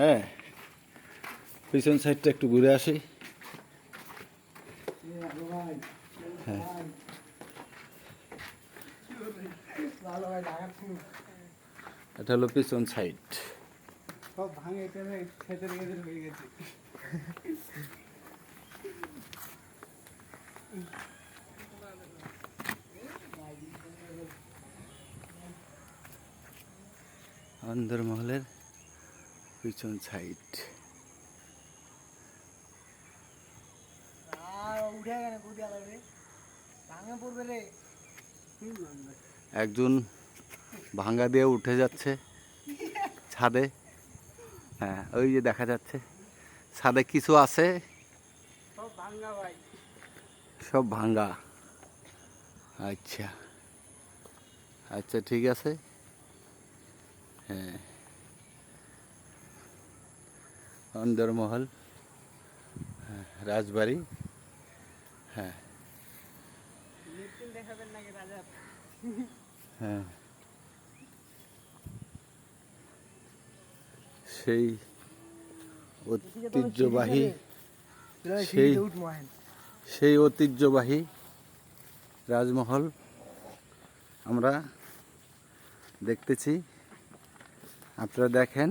হ্যাঁ, পিছন সাইডটা একটু ঘুরে আসি। হ্যাঁ, এটা হলো পিছন সাইড। অন্দরমহলের পিছন সাইড। একজন ভাঙ্গা দিয়ে উঠে যাচ্ছে ছাদে। হ্যাঁ, ওই যে দেখা যাচ্ছে ছাদে কিছু আছে, সব ভাঙ্গা। আচ্ছা আচ্ছা, ঠিক আছে। হ্যাঁ, অন্দরমহল, হ্যাঁ, রাজবাড়ি। হ্যাঁ হ্যাঁ, সেই ঐতিহ্যবাহী সেই ঐতিহ্যবাহী রাজমহল আমরা দেখতেছি। আপনারা দেখেন,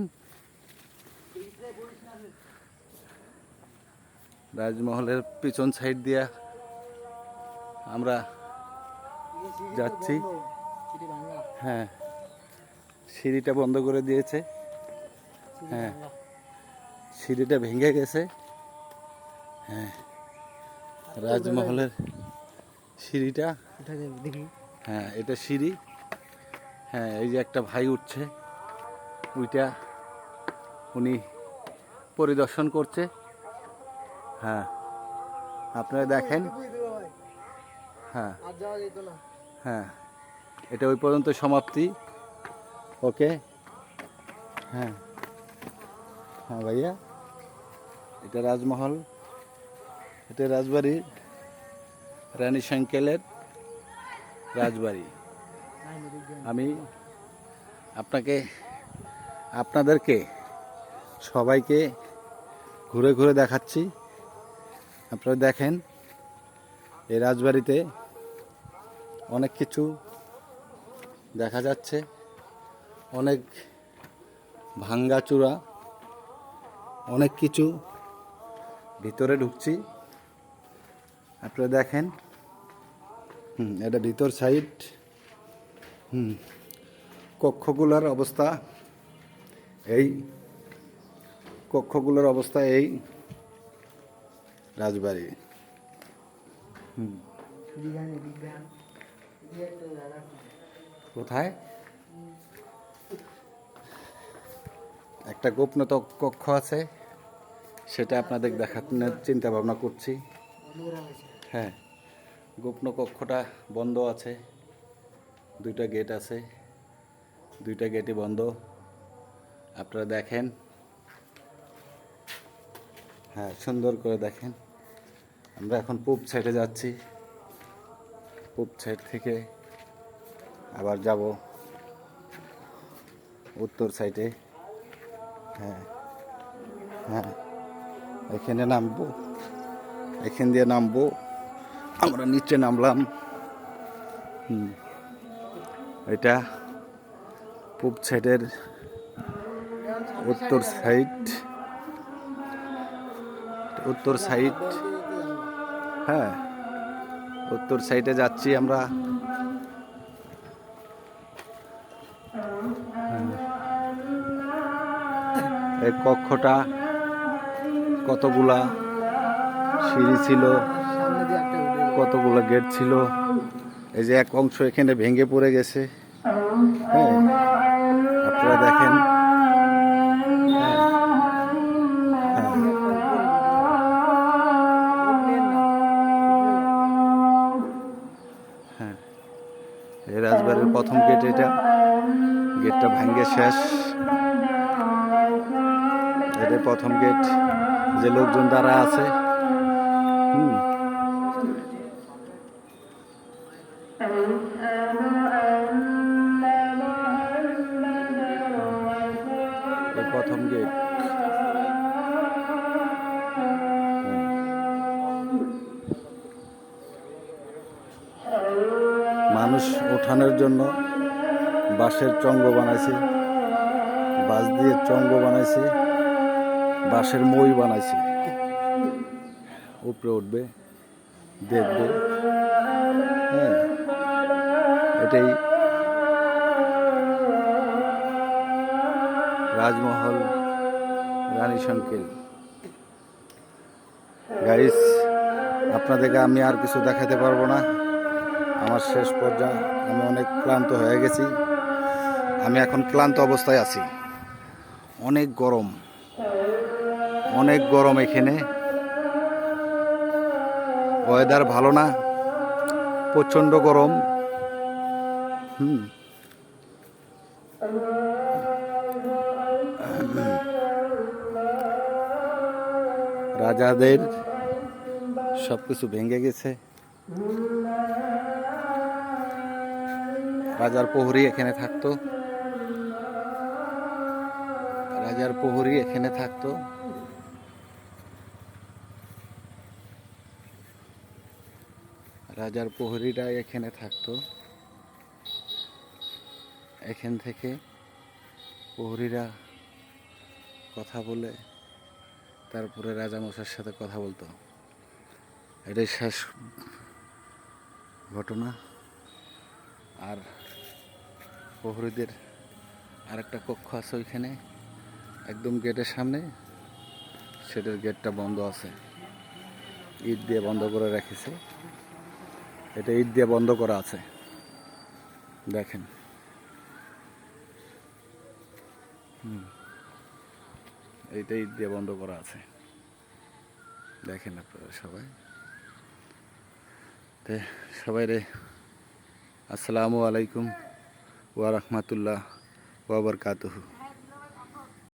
রাজমহলের পিছন সাইড দিয়ে আমরা যাচ্ছি। হ্যাঁ, সিঁড়িটা বন্ধ করে দিয়েছে। হ্যাঁ, সিঁড়িটা ভেঙে গেছে। হ্যাঁ, রাজমহলের সিঁড়িটা। হ্যাঁ, এটা সিঁড়ি। হ্যাঁ, এই যে একটা ভাই উঠছে, ওইটা উনি পরিদর্শন করছে। হ্যাঁ, আপনারা দেখেন। হ্যাঁ হ্যাঁ, এটা ওই পর্যন্ত সমাপ্তি। ওকে। হ্যাঁ হ্যাঁ ভাইয়া, এটা রাজমহল, এটা রাজবাড়ি, রানী সাঙ্কেলের রাজবাড়ি। আমি আপনাদেরকে সবাইকে ঘুরে ঘুরে দেখাচ্ছি। আপনারা দেখেন, এই রাজবাড়িতে অনেক কিছু দেখা যাচ্ছে, অনেক ভাঙ্গাচূড়া, অনেক কিছু। ভিতরে ঢুকছি, আপনারা দেখেন। এটা ভিতর সাইড। কক্ষগুলোর অবস্থা এই, কক্ষগুলোর অবস্থা এই রাজবাড়ি। কোথায় একটা গোপন কক্ষ আছে, সেটা আপনাদের দেখানোর চিন্তা ভাবনা করছি। হ্যাঁ, গোপন কক্ষটা বন্ধ আছে, দুইটা গেট আছে, দুইটা গেটই বন্ধ। আপনারা দেখেন। হ্যাঁ, সুন্দর করে দেখেন। আমরা এখন পূব সাইডে যাচ্ছি, পূব সাইড থেকে আবার যাব উত্তর সাইডে। হ্যাঁ হ্যাঁ, এখানে নামবো, এখান দিয়ে নামবো। আমরা নিচে নামলাম। এটা পূব সাইডের উত্তর সাইড, উত্তর সাইড। হ্যাঁ, উত্তর সাইডে যাচ্ছি আমরা। এই কক্ষটা কতগুলা সিঁড়ি ছিল, কতগুলো গেট ছিল। এই যে এক অংশ এখানে ভেঙে পড়ে গেছে। হ্যাঁ, আপনারা দেখেন। হ্যাঁ, এই রাজবাড়ির প্রথম গেট এটা, গেটটা ভাঙ্গে শেষ। এটা প্রথম গেট, যে লোকজন দ্বারা আছে। এই প্রথম গেট। মানুষ ওঠানোর জন্য বাঁশের চঙ্গ বানাইছে, বাঁশ দিয়ে চঙ্গ বানাইছে, বাঁশের মই বানাইছে। উপরে উঠবে, দেখবে। হ্যাঁ, এটাই রাজমহল, রানী সংকেল। গাইস, আপনাদেরকে আমি আর কিছু দেখাতে পারবো না। আমার শেষ পর্যায়ে, আমি অনেক ক্লান্ত হয়ে গেছি। আমি এখন ক্লান্ত অবস্থায় আছি। অনেক গরম, অনেক গরম এখানে। ওয়েদার ভালো না, প্রচণ্ড গরম। রাজাদের সবকিছু ভেঙে গেছে। রাজার প্রহরী এখানে থাকতো, রাজার প্রহরী এখানে থাকতো। রাজার প্রহরীরা এখানে থাকতো। এখান থেকে প্রহরীরা কথা বলে তারপরে রাজামশাইয়ের সাথে কথা বলতো। এটাই শেষ ঘটনা। আর প্রহরীদের আরেকটা কক্ষ আছে ওইখানে, একদম গেটের সামনে। সেটার গেটটা বন্ধ আছে, ইট দিয়ে বন্ধ করে রেখেছে। এটা ইট দিয়ে বন্ধ করা আছে, দেখেন। এইটা ইট দিয়ে বন্ধ করা আছে, দেখেন আপনারা সবাই। সবাই রে আসসালামু আলাইকুম ওয়া রাহমাতুল্লাহ ওয়া বারাকাতুহু।